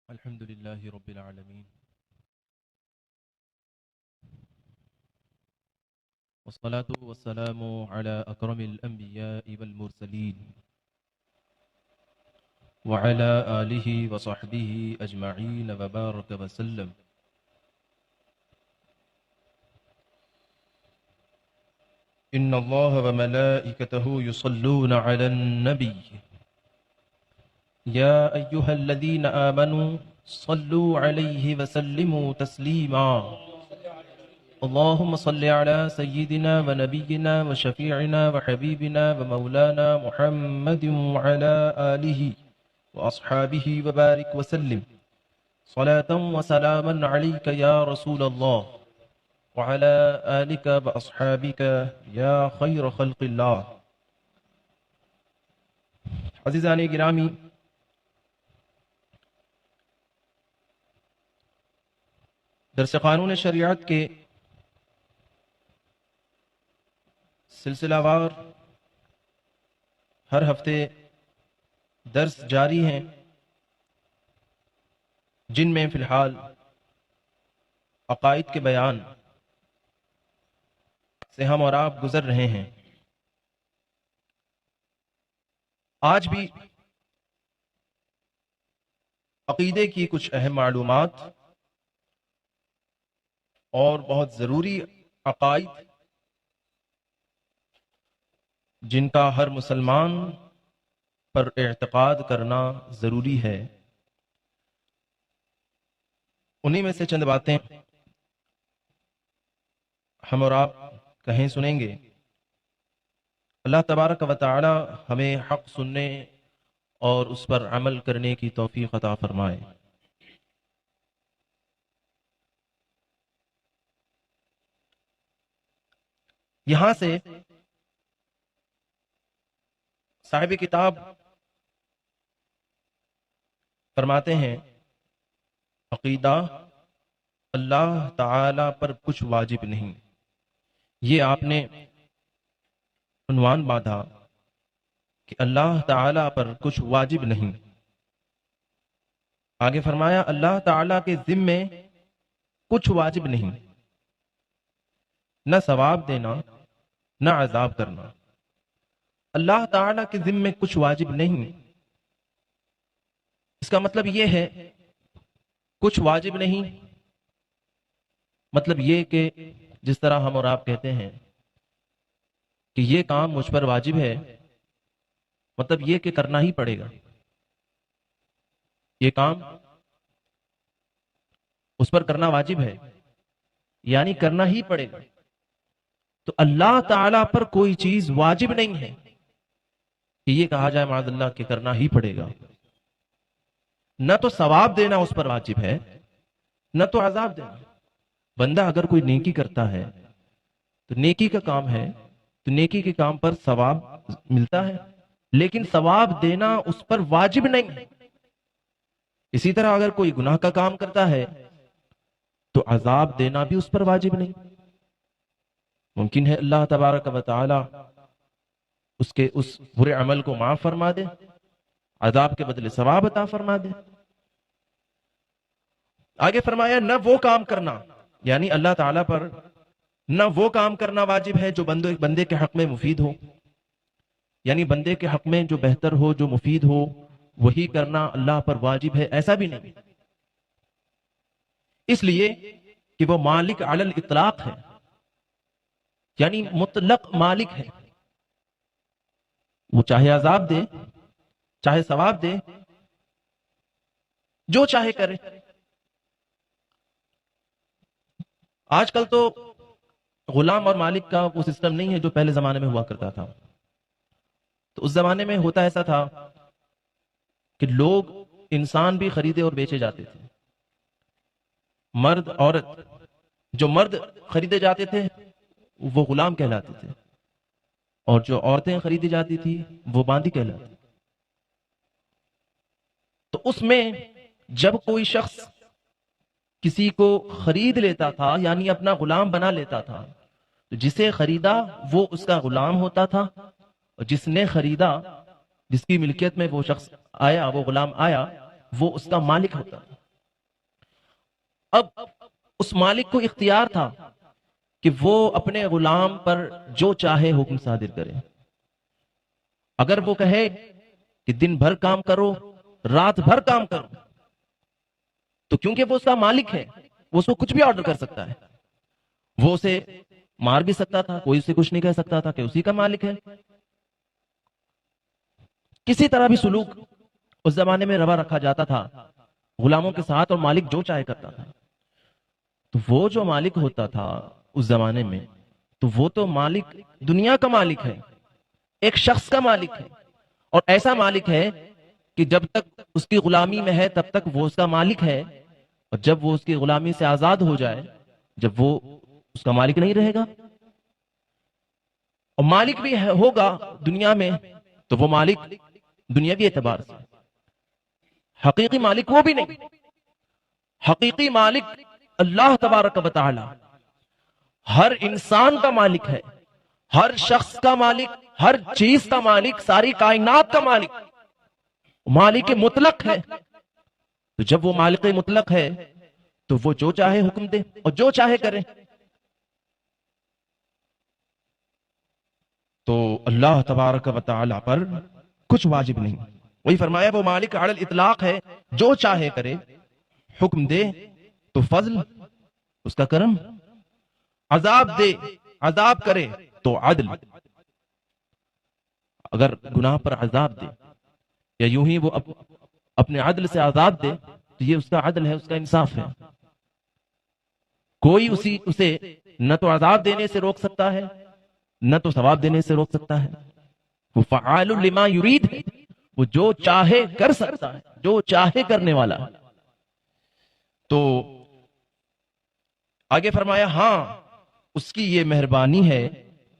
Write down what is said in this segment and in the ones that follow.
الحمد لله رب العالمين، والصلاة والسلام على أكرم الأنبياء والمرسلين وعلى آله وصحبه أجمعين وبارك وسلم. إن الله وملائكته يصلون على النبي يا أيها الذين آمنوا صلوا عليه وسلموا تسليما. اللهم صل على سيدنا ونبينا وشفيعنا وحبيبنا ومولانا محمد وعلى آله وأصحابه وبارك وسلم صلاة وسلاما عليك يا رسول الله وعلى آلك وأصحابك يا خير خلق الله. عزیزان گرامی، درس قانون شریعت کے سلسلہ وار ہر ہفتے درس جاری ہیں، جن میں فی الحال عقائد کے بیان سے ہم اور آپ گزر رہے ہیں. آج بھی عقیدے کی کچھ اہم معلومات اور بہت ضروری عقائد جن کا ہر مسلمان پر اعتقاد کرنا ضروری ہے، انہی میں سے چند باتیں ہم اور آپ کہیں سنیں گے. اللہ تبارک و تعالی ہمیں حق سننے اور اس پر عمل کرنے کی توفیق عطا فرمائے. یہاں سے صاحب کتاب فرماتے ہیں، عقیدہ اللہ تعالی پر کچھ واجب نہیں. یہ آپ نے عنوان باندھا کہ اللہ تعالی پر کچھ واجب نہیں. آگے فرمایا اللہ تعالی کے ذمے کچھ واجب نہیں، نہ ثواب دینا نہ عذاب کرنا. اللہ تعالی کے ذمے کچھ واجب نہیں، اس کا مطلب یہ ہے کچھ واجب نہیں، مطلب یہ کہ جس طرح ہم اور آپ کہتے ہیں کہ یہ کام مجھ پر واجب ہے، مطلب یہ کہ کرنا ہی پڑے گا. یہ کام اس پر کرنا واجب ہے، یعنی کرنا ہی پڑے گا. تو اللہ تعالی پر کوئی چیز واجب نہیں ہے کہ یہ کہا جائے معاذ اللہ کہ کرنا ہی پڑے گا. نہ تو ثواب دینا اس پر واجب ہے، نہ تو عذاب دینا. بندہ اگر کوئی نیکی کرتا ہے تو نیکی کا کام ہے، تو نیکی کے کام پر ثواب ملتا ہے، لیکن ثواب دینا اس پر واجب نہیں ہے. اسی طرح اگر کوئی گناہ کا کام کرتا ہے تو عذاب دینا بھی اس پر واجب نہیں. ممکن ہے اللہ تبارک و تعالی اس کے اس برے عمل کو معاف فرما دے، عذاب کے بدلے ثواب عطا فرما دے. آگے فرمایا نہ وہ کام کرنا، یعنی اللہ تعالیٰ پر نہ وہ کام کرنا واجب ہے جو بندے کے حق میں مفید ہو، یعنی بندے کے حق میں جو بہتر ہو، جو مفید ہو، وہی کرنا اللہ پر واجب ہے، ایسا بھی نہیں. اس لیے کہ وہ مالک علی الاطلاق ہے، یعنی مطلق مالک ہے. وہ چاہے عذاب دے، چاہے ثواب دے، جو چاہے کرے. آج کل تو غلام اور مالک کا وہ سسٹم نہیں ہے جو پہلے زمانے میں ہوا کرتا تھا. تو اس زمانے میں ہوتا ایسا تھا کہ لوگ انسان بھی خریدے اور بیچے جاتے تھے. مرد عورت، جو مرد خریدے جاتے تھے وہ غلام کہلاتے تھے، اور جو عورتیں خریدی جاتی تھی وہ باندی کہلاتی. تو اس میں جب کوئی شخص کسی کو خرید لیتا تھا، یعنی اپنا غلام بنا لیتا تھا، تو جسے خریدا وہ اس کا غلام ہوتا تھا، اور جس نے خریدا، جس کی ملکیت میں وہ شخص آیا، وہ غلام آیا، وہ اس کا مالک ہوتا ہے۔ اب اس مالک کو اختیار تھا کہ وہ اپنے غلام پر جو چاہے حکم صادر کرے۔ اگر وہ کہے کہ دن بھر کام کرو، رات بھر کام کرو، تو کیونکہ وہ اس کا مالک ہے، وہ اس کو کچھ بھی آرڈر کر سکتا ہے۔ وہ اسے مار بھی سکتا تھا، کوئی اسے کچھ نہیں کہہ سکتا تھا کہ اسی کا مالک ہے۔ کسی طرح بھی سلوک اس زمانے میں روا رکھا جاتا تھا غلاموں کے ساتھ، اور مالک جو چاہے کرتا تھا۔ تو وہ جو مالک ہوتا تھا اس زمانے میں، تو وہ تو مالک دنیا کا مالک ہے، ایک شخص کا مالک ہے، اور ایسا مالک ہے کہ جب تک اس کی غلامی میں ہے تب تک وہ اس کا مالک ہے، اور جب وہ اس کی غلامی سے آزاد ہو جائے، جب وہ اس کا مالک نہیں رہے گا، اور مالک بھی ہوگا دنیا میں، تو وہ مالک دنیاوی اعتبار سے، حقیقی مالک وہ بھی نہیں۔ حقیقی مالک اللہ تبارک و تعالی ہر انسان کا مالک ہے، ہر شخص کا مالک، ہر چیز کا مالک، ساری کائنات کا مالک، مالک مطلق ہے۔ تو جب وہ مالک مطلق ہے تو وہ جو چاہے حکم دے اور جو چاہے کرے۔ تو اللہ تبارک و تعالی پر کچھ واجب نہیں۔ وہی فرمایا وہ مالک علی الاطلاق ہے، جو چاہے کرے، حکم دے تو فضل اس کا کرم، عذاب دے، عذاب کرے تو عدل۔ اگر گناہ پر عذاب دے یا یوں ہی وہ اپنے عدل سے عذاب دے تو یہ اس کا عدل ہے، اس کا انصاف ہے۔ کوئی اسے نہ تو عذاب دینے سے روک سکتا ہے، نہ تو ثواب دینے سے روک سکتا ہے۔ وہ فعال لما یرید ہے، وہ جو چاہے کر سکتا ہے، جو چاہے کرنے والا ہے۔ تو آگے فرمایا ہاں اس کی یہ مہربانی ہے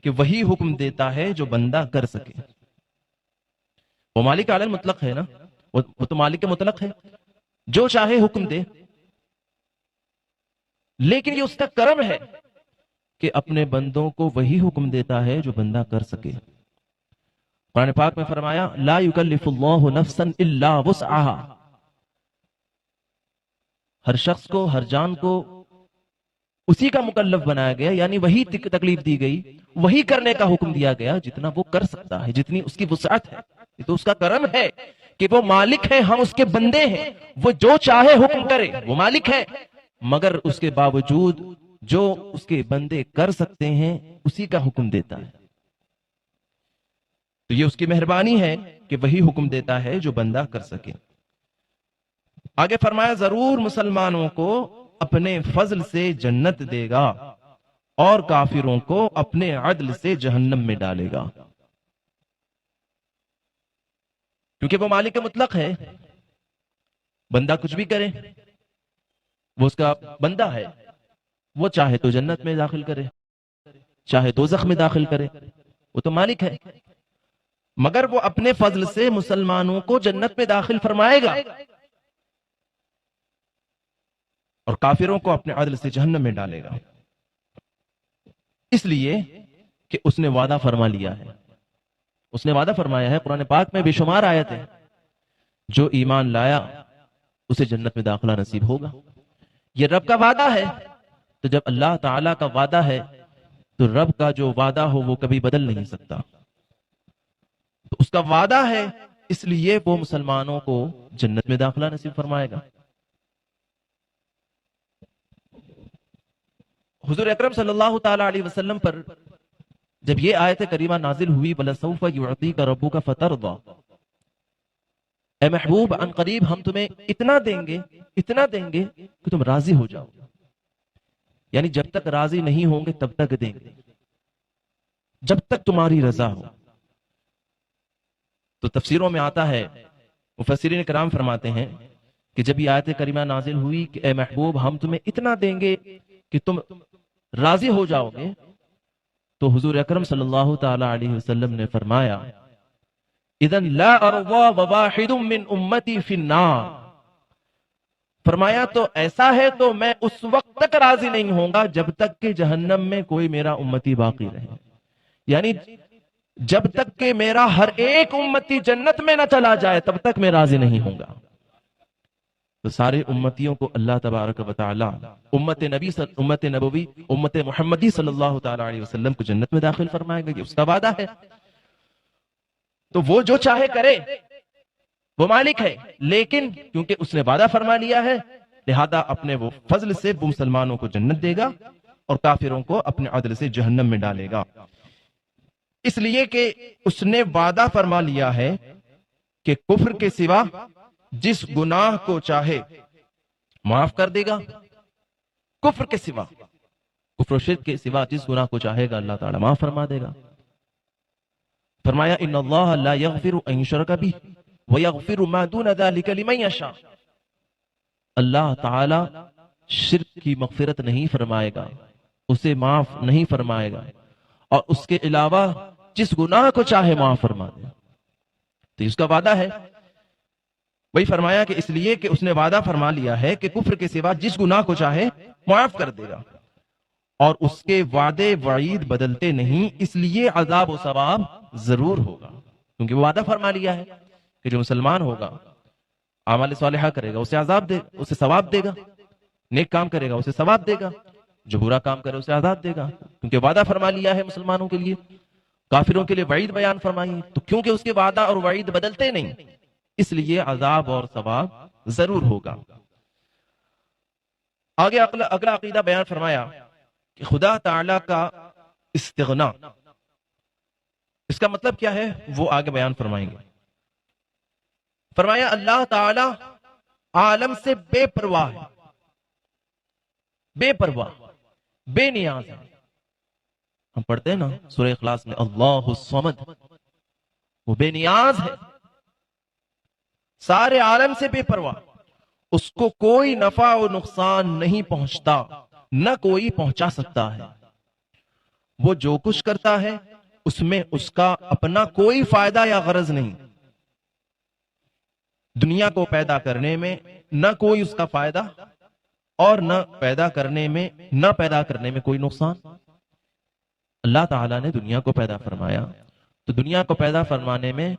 کہ وہی حکم دیتا ہے جو بندہ کر سکے۔ وہ مالک علی المطلق ہے نا، وہ تو مالک مطلق ہے، جو چاہے حکم دے، لیکن یہ اس کا کرم ہے کہ اپنے بندوں کو وہی حکم دیتا ہے جو بندہ کر سکے۔ قرآن پاک میں فرمایا لا یکلف اللہ نفسا الا وسعها، ہر شخص کو، ہر جان کو اسی کا مکلف بنایا گیا، یعنی وہی تکلیف دی گئی، وہی کرنے کا حکم دیا گیا جتنا وہ کر سکتا ہے، جتنی اس کی وسعت ہے۔ یہ تو اس کا کرم ہے کہ وہ مالک ہے، ہم اس کے بندے ہیں، وہ جو چاہے حکم کرے، وہ مالک ہے، مگر اس کے باوجود جو اس کے بندے کر سکتے ہیں اسی کا حکم دیتا ہے۔ تو یہ اس کی مہربانی ہے کہ وہی حکم دیتا ہے جو بندہ کر سکے۔ آگے فرمایا ضرور مسلمانوں کو اپنے فضل سے جنت دے گا اور کافروں کو اپنے عدل سے جہنم میں ڈالے گا، کیونکہ وہ مالک مطلق ہے۔ بندہ کچھ بھی کرے، وہ اس کا بندہ ہے، وہ چاہے تو جنت میں داخل کرے، چاہے دوزخ میں داخل کرے، وہ تو مالک ہے، مگر وہ اپنے فضل سے مسلمانوں کو جنت میں داخل فرمائے گا اور کافروں کو اپنے عدل سے جہنم میں ڈالے گا، اس لیے کہ اس نے وعدہ فرما لیا ہے، اس نے وعدہ فرمایا ہے۔ قرآن پاک میں بے شمار آیت ہے، جو ایمان لایا اسے جنت میں داخلہ نصیب ہوگا۔ یہ رب کا وعدہ ہے، تو جب اللہ تعالیٰ کا وعدہ ہے تو رب کا جو وعدہ ہو وہ کبھی بدل نہیں سکتا، تو اس کا وعدہ ہے، اس لیے وہ مسلمانوں کو جنت میں داخلہ نصیب فرمائے گا۔ حضور اکرم صلی اللہ تعالی علیہ وسلم پر جب یہ آیت کریمہ نازل ہوئی وَلَسَوْفَ يُعْطِيكَ رَبُّكَ فَتَرْضَى، اے محبوب عن قریب ہم تمہیں اتنا دیں گے، اتنا دیں گے کہ تم راضی ہو جاؤ، یعنی جب تک راضی نہیں ہوں گے تب تک دیں گے، جب تک تمہاری رضا ہو۔ تو تفسیروں میں آتا ہے، مفسرین کرام فرماتے ہیں کہ جب یہ آیت کریمہ نازل ہوئی کہ اے محبوب ہم تمہیں اتنا دیں گے کہ تم راضی ہو جاؤ گے، تو حضور اکرم صلی اللہ تعالی علیہ وسلم نے فرمایا اذن لا ارضى وواحد من امتی فی النار، فرمایا تو ایسا ہے تو میں اس وقت تک راضی نہیں ہوں گا جب تک کہ جہنم میں کوئی میرا امتی باقی رہے، یعنی جب تک کہ میرا ہر ایک امتی جنت میں نہ چلا جائے تب تک میں راضی نہیں ہوں گا۔ تو سارے امتیوں کو اللہ تبارک و تعالی امت نبوی امت محمدی صلی اللہ تعالی علیہ وسلم کو جنت میں داخل فرمائے گا، یہ اس کا وعدہ ہے۔ تو وہ جو چاہے کرے، وہ مالک ہے، لیکن کیونکہ اس نے وعدہ فرما لیا ہے لہذا اپنے وہ فضل سے وہ مسلمانوں کو جنت دے گا اور کافروں کو اپنے عدل سے جہنم میں ڈالے گا، اس لیے کہ اس نے وعدہ فرما لیا ہے کہ کفر کے سوا جس گناہ کو چاہے معاف کر دے گا، کفر کے سوا، کفر و شرک کے سوا جس گناہ کو چاہے گا اللہ تعالیٰ معاف فرما دے گا۔ فرمایا ان اللہ لا یغفر ان یشرک بہ ویغفر ما دون ذلک لمن یشاء، اللہ تعالیٰ شرک کی مغفرت نہیں فرمائے گا، اسے معاف نہیں فرمائے گا، اور اس کے علاوہ جس گناہ کو چاہے معاف فرما دے، تو اس کا وعدہ ہے۔ وہی فرمایا کہ اس لیے کہ اس نے وعدہ فرما لیا ہے کہ کفر کے سوا جس گناہ کو چاہے معاف کر دے گا، اور اس کے وعدے وعید بدلتے نہیں، اس لیے عذاب و ثواب ضرور ہوگا، کیونکہ وہ وعدہ فرما لیا ہے کہ جو مسلمان ہوگا، اعمال صالحہ کرے گا، اسے عذاب دے، اسے ثواب دے گا، نیک کام کرے گا اسے ثواب دے گا، جو برا کام کرے اسے عذاب دے گا، کیونکہ وعدہ فرما لیا ہے مسلمانوں کے لیے۔ کافروں کے لیے وعید بیان فرمائی، تو کیونکہ اس کے وعدہ اور وعید بدلتے نہیں، اس لیے عذاب اور ثواب ضرور ہوگا۔ آگے اگلا عقیدہ بیان فرمایا کہ خدا تعالی کا استغنا، اس کا مطلب کیا ہے وہ آگے بیان فرمائیں گے۔ فرمایا اللہ تعالی عالم سے بے پرواہ ہے، بے پرواہ، بے نیاز ہے۔ ہم پڑھتے ہیں نا سورہ اخلاص میں اللہ الصمد، وہ بے نیاز ہے، سارے عالم سے بے پرواہ، اس کو کوئی نفع و نقصان نہیں پہنچتا، نہ کوئی پہنچا سکتا ہے، وہ جو کچھ کرتا ہے اس میں اس کا اپنا کوئی فائدہ یا غرض نہیں، دنیا کو پیدا کرنے میں نہ کوئی اس کا فائدہ اور نہ پیدا کرنے میں کوئی نقصان۔ اللہ تعالیٰ نے دنیا کو پیدا فرمایا تو دنیا کو پیدا فرمانے میں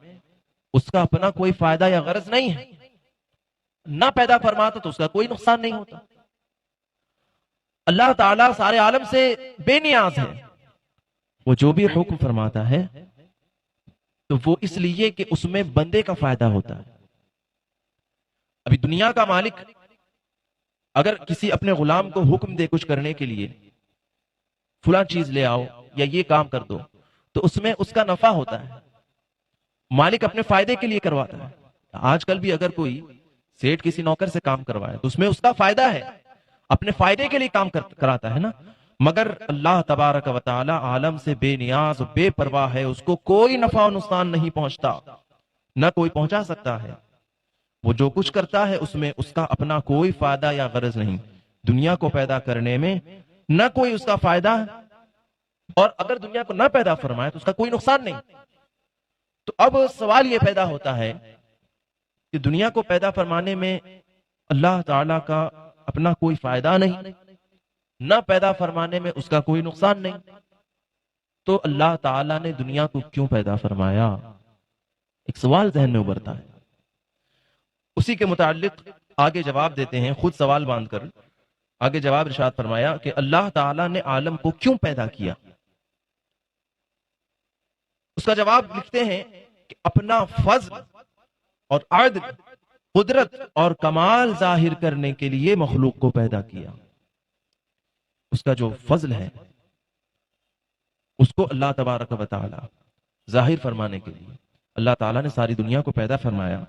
اس کا اپنا کوئی فائدہ یا غرض نہیں ہے، نہ پیدا فرماتا تو اس کا کوئی نقصان نہیں ہوتا۔ اللہ تعالیٰ سارے عالم سے بے نیاز ہے، وہ جو بھی حکم فرماتا ہے تو وہ اس لیے کہ اس میں بندے کا فائدہ ہوتا ہے۔ ابھی دنیا کا مالک اگر کسی اپنے غلام کو حکم دے کچھ کرنے کے لیے، فلاں چیز لے آؤ یا یہ کام کر دو، تو اس میں اس کا نفع ہوتا ہے، مالک اپنے فائدے کے لیے کرواتا ہے۔ آج کل بھی اگر کوئی سیٹ کسی نوکر سے کام کروائے تو اس میں اس کا فائدہ ہے، اپنے فائدے کے لیے کام کراتا ہے نا، مگر اللہ تبارک و تعالی عالم سے بے نیاز و بے پرواہ ہے، اس کو کوئی نفع و نقصان نہیں پہنچتا، نہ کوئی پہنچا سکتا ہے، وہ جو کچھ کرتا ہے اس میں اس کا اپنا کوئی فائدہ یا غرض نہیں، دنیا کو پیدا کرنے میں نہ کوئی اس کا فائدہ ہے، اور اگر دنیا کو نہ پیدا فرمائے تو اس کا کوئی نقصان نہیں۔ تو اب سوال یہ پیدا ہوتا ہے کہ دنیا کو پیدا فرمانے میں اللہ تعالی کا اپنا کوئی فائدہ نہیں، نہ پیدا فرمانے میں اس کا کوئی نقصان نہیں، تو اللہ تعالی نے دنیا کو کیوں پیدا فرمایا؟ ایک سوال ذہن میں ابھرتا ہے، اسی کے متعلق آگے جواب دیتے ہیں، خود سوال باندھ کر آگے جواب ارشاد فرمایا کہ اللہ تعالی نے عالم کو کیوں پیدا کیا؟ اس کا جواب لکھتے ہیں کہ اپنا فضل اور عدل، قدرت اور کمال ظاہر کرنے کے لیے مخلوق کو پیدا کیا۔ اس کا جو فضل ہے اس کو اللہ تبارک و تعالی ظاہر فرمانے کے لیے اللہ تعالیٰ نے ساری دنیا کو پیدا فرمایا،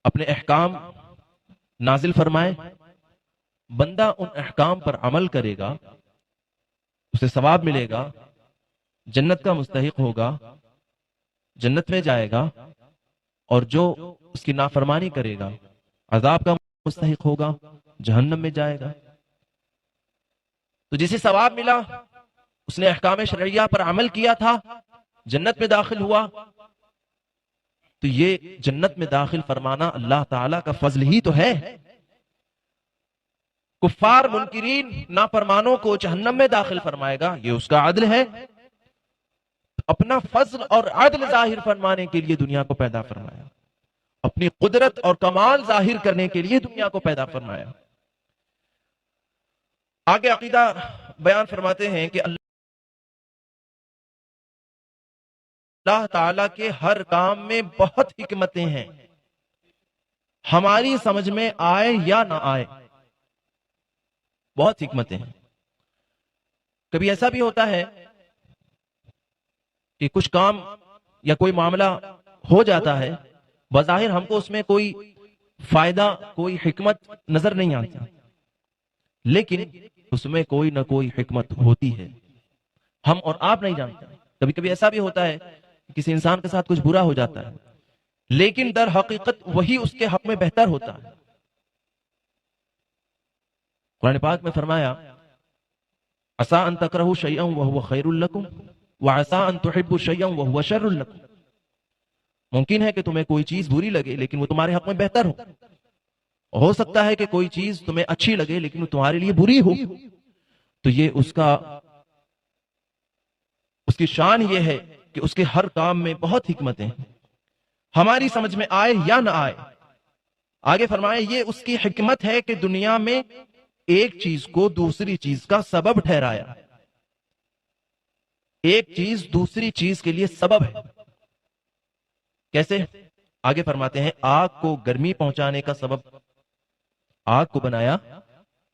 اپنے احکام نازل فرمائے، بندہ ان احکام پر عمل کرے گا، اسے ثواب ملے گا، جنت کا مستحق ہوگا، جنت میں جائے گا، اور جو اس کی نافرمانی کرے گا عذاب کا مستحق ہوگا، جہنم میں جائے گا۔ تو جسے ثواب ملا، اس نے احکام شرعیہ پر عمل کیا تھا، جنت میں داخل ہوا، تو یہ جنت میں داخل فرمانا اللہ تعالیٰ کا فضل ہی تو ہے۔ کفار منکرین نافرمانوں کو جہنم میں داخل فرمائے گا، یہ اس کا عدل ہے۔ اپنا فضل اور عدل ظاہر فرمانے کے لیے دنیا کو پیدا فرمایا، اپنی قدرت اور کمال ظاہر کرنے کے لیے دنیا کو پیدا فرمایا۔ آگے عقیدہ بیان فرماتے ہیں کہ اللہ تعالیٰ کے ہر کام میں بہت حکمتیں ہیں، ہماری سمجھ میں آئے یا نہ آئے، بہت حکمتیں ہیں۔ کبھی ایسا بھی ہوتا ہے کہ کچھ کام یا کوئی معاملہ ہو جاتا ہے، بظاہر ہم کو اس میں کوئی فائدہ، کوئی حکمت نظر نہیں آتی، لیکن اس میں کوئی نہ کوئی حکمت ہوتی ہے، ہم اور آپ نہیں جانتے۔ کبھی کبھی ایسا بھی ہوتا ہے کہ کسی انسان کے ساتھ کچھ برا ہو جاتا ہے، لیکن در حقیقت وہی اس کے حق میں بہتر ہوتا ہے۔ قرآن پاک میں فرمایا عسیٰ ان تکرہوا شیئا وہو خیر لکم وعسیٰ ان تحبوا شیئا وہو شر لکم، ممکن ہے کہ تمہیں کوئی چیز بری لگے لیکن وہ تمہارے حق میں بہتر ہو سکتا ہے کہ کوئی چیز تمہیں اچھی لگے لیکن وہ تمہارے لیے بری ہو۔ تو یہ اس کی شان یہ ہے کہ اس کے ہر کام میں بہت حکمتیں ہیں، ہماری سمجھ میں آئے یا نہ آئے۔ آگے فرمائے یہ اس کی حکمت ہے کہ دنیا میں ایک چیز کو دوسری چیز کا سبب ٹھہرایا، ایک چیز دوسری چیز کے لیے سبب ہے۔ کیسے؟ آگے فرماتے ہیں آگ کو گرمی پہنچانے کا سبب، آگ کو بنایا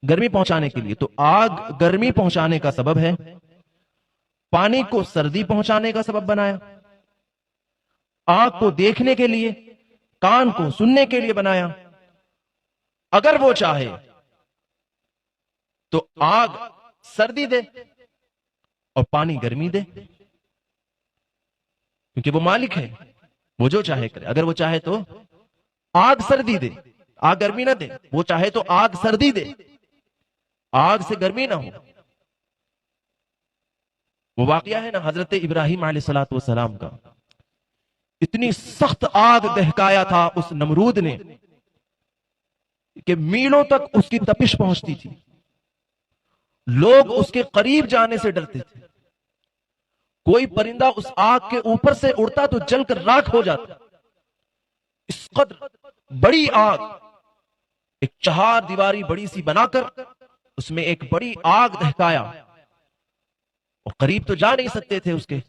گرمی پہنچانے کے لیے، تو آگ گرمی پہنچانے کا سبب ہے۔ پانی کو سردی پہنچانے کا سبب بنایا، آگ کو دیکھنے کے لیے، کان کو سننے کے لیے بنایا۔ اگر وہ چاہے تو آگ سردی دے اور پانی گرمی دے، کیونکہ وہ مالک ہے، وہ جو چاہے کرے۔ اگر وہ چاہے تو آگ سردی دے، آگ گرمی نہ دے، وہ چاہے تو آگ سردی دے، آگ سے گرمی نہ ہو۔ وہ واقعہ ہے نا حضرت ابراہیم علیہ السلام کا، اتنی سخت آگ دہکایا تھا اس نمرود نے کہ میلوں تک اس کی تپش پہنچتی تھی، لوگ اس کے قریب جانے سے ڈرتے تھے۔ کوئی پرندہ اس آگ کے اوپر سے اڑتا تو جل کر راکھ ہو جاتا۔ اس قدر بڑی آگ، ایک چہار دیواری بڑی سی بنا کر اس میں ایک بڑی آگ دہکایا، اور قریب تو جا نہیں سکتے تھے اس کے۔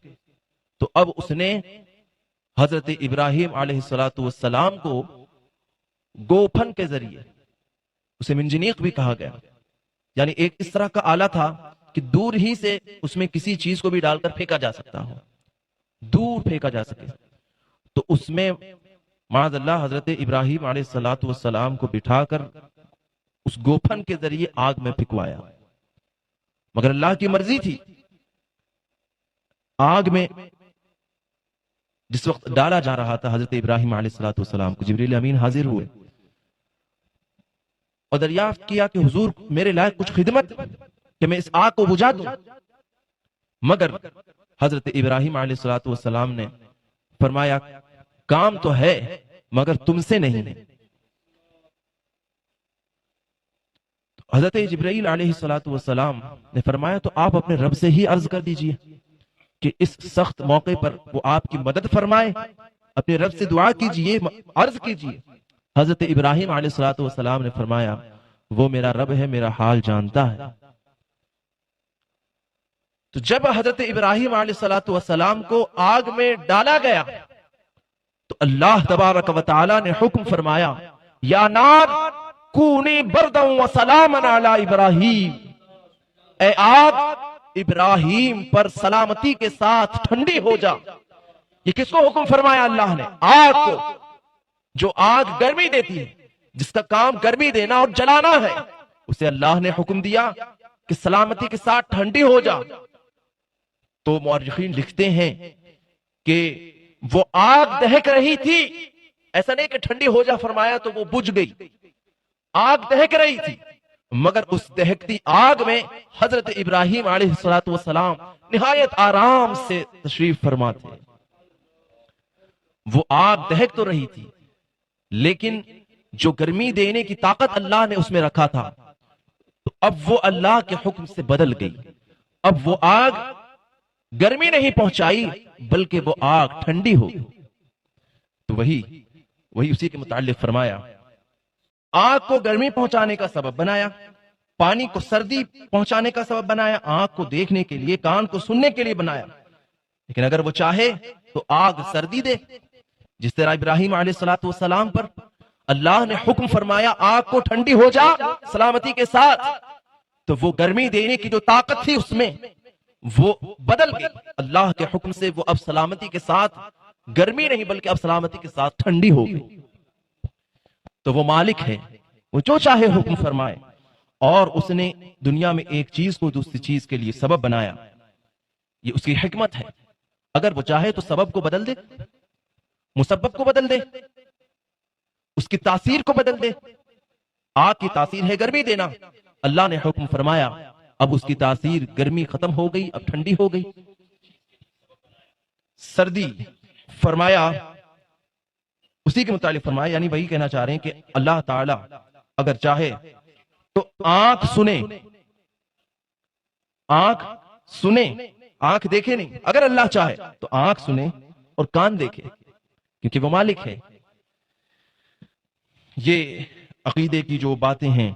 تو اب اس نے حضرت ابراہیم علیہ السلام کو گوپھن کے ذریعے، اسے منجنیق بھی کہا گیا، یعنی ایک اس طرح کا آلہ تھا کہ دور ہی سے اس میں کسی چیز کو بھی ڈال کر پھینکا جا سکتا ہو، دور پھینکا جا سکے۔ تو اس میں معاذ اللہ حضرت ابراہیم علیہ السلام کو بٹھا کر اس گوپھن کے ذریعے آگ میں پھینکوایا، مگر اللہ کی مرضی تھی۔ آگ میں جس وقت ڈالا جا رہا تھا حضرت ابراہیم علیہ السلام کو، جبریل امین حاضر ہوئے اور دریافت کیا کہ حضور میرے لائق کچھ خدمت کہ میں اس آگ کو بجھا دوں، مگر حضرت ابراہیم علیہ السلام نے فرمایا کام تو ہے مگر تم سے نہیں ہے۔ حضرت جبرائیل علیہ السلام نے فرمایا تو آپ اپنے رب سے ہی عرض کر دیجئے کہ اس سخت موقع پر وہ آپ کی مدد فرمائے، اپنے رب سے دعا کیجئے، عرض کیجئے۔ حضرت ابراہیم علیہ السلام نے فرمایا وہ میرا رب ہے، میرا حال جانتا ہے۔ تو جب حضرت ابراہیم علیہ السلام کو آگ میں ڈالا گیا تو اللہ تبارک و تعالی نے حکم فرمایا یا نار کونی بردا و سلاما علی ابراہیم، اے آگ ابراہیم پر سلامتی کے ساتھ ٹھنڈی ہو جا۔ یہ کس کو حکم فرمایا اللہ نے؟ آگ کو، جو آگ گرمی دیتی ہے، جس کا کام گرمی دینا اور جلانا ہے، اسے اللہ نے حکم دیا کہ سلامتی کے ساتھ ٹھنڈی ہو جا۔ تو مورخین لکھتے ہیں کہ وہ آگ دہک رہی تھی، ایسا نہیں کہ ٹھنڈی ہو جا فرمایا تو وہ بجھ گئی، آگ دہک رہی تھی، مگر اس دہکتی آگ میں حضرت ابراہیم علیہ السلام نہایت آرام سے تشریف فرما تھے۔ وہ آگ دہک تو رہی تھی لیکن جو گرمی دینے کی طاقت اللہ نے اس میں رکھا تھا تو اب وہ اللہ کے حکم سے بدل گئی۔ اب وہ آگ گرمی نہیں پہنچائی بلکہ وہ آگ ٹھنڈی ہو گئی۔ تو وہی وہی اسی کے متعلق فرمایا آگ کو گرمی پہنچانے کا سبب بنایا، پانی کو سردی پہنچانے کا سبب بنایا، آنکھ کو دیکھنے کے لیے، کان کو سننے کے لیے بنایا، لیکن اگر وہ چاہے تو آگ سردی دے، جس طرح ابراہیم علیہ الصلوۃ والسلام پر اللہ نے حکم فرمایا آگ کو ٹھنڈی ہو جا سلامتی کے ساتھ، تو وہ گرمی دینے کی جو طاقت تھی اس میں وہ بدل گئی، اللہ کے حکم سے وہ اب سلامتی کے ساتھ گرمی نہیں بلکہ اب سلامتی کے ساتھ ٹھنڈی ہو گئی۔ تو وہ مالک ہے، وہ جو چاہے حکم فرمائے، اور اس نے دنیا میں ایک چیز کو دوسری چیز کے لیے سبب بنایا، یہ اس کی حکمت ہے۔ اگر وہ چاہے تو سبب کو بدل دے، مسبب کو بدل دے، اس کی تاثیر کو بدل دے۔ آگ کی تاثیر ہے گرمی دینا، اللہ نے حکم فرمایا اب اس کی تاثیر گرمی ختم ہو گئی، اب ٹھنڈی ہو گئی۔ سردی فرمایا اسی کے متعلق فرمایا، یعنی وہی کہنا چاہ رہے ہیں کہ اللہ تعالی اگر چاہے تو آنکھ سنے، آنکھ سنے، آنکھ دیکھے نہیں، اگر اللہ چاہے تو آنکھ سنے اور کان دیکھے، کیونکہ وہ مالک ہے۔ یہ عقیدے کی جو باتیں ہیں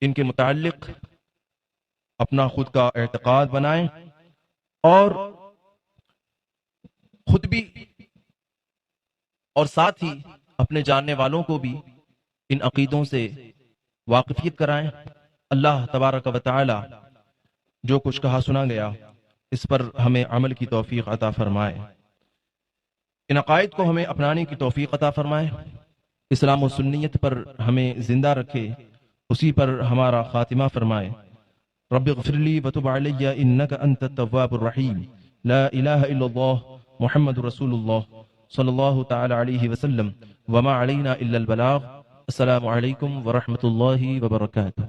ان کے متعلق اپنا خود کا اعتقاد بنائیں اور خود بھی اور ساتھ ہی اپنے جاننے والوں کو بھی ان عقیدوں سے واقفیت کرائیں۔ اللہ تبارک و تعالی جو کچھ کہا سنا گیا اس پر ہمیں عمل کی توفیق عطا فرمائے، ان عقائد کو ہمیں اپنانے کی توفیق عطا فرمائے، اسلام و سنیت پر ہمیں زندہ رکھے، اسی پر ہمارا خاتمہ فرمائے۔ رب اغفر لی وتب علی انک انت التواب الرحیم، لا الہ الا اللہ محمد رسول اللہ صلی اللہ تعالی علیہ وسلم، وما علینا الا البلاغ۔ السلام علیکم ورحمۃ اللہ وبرکاتہ۔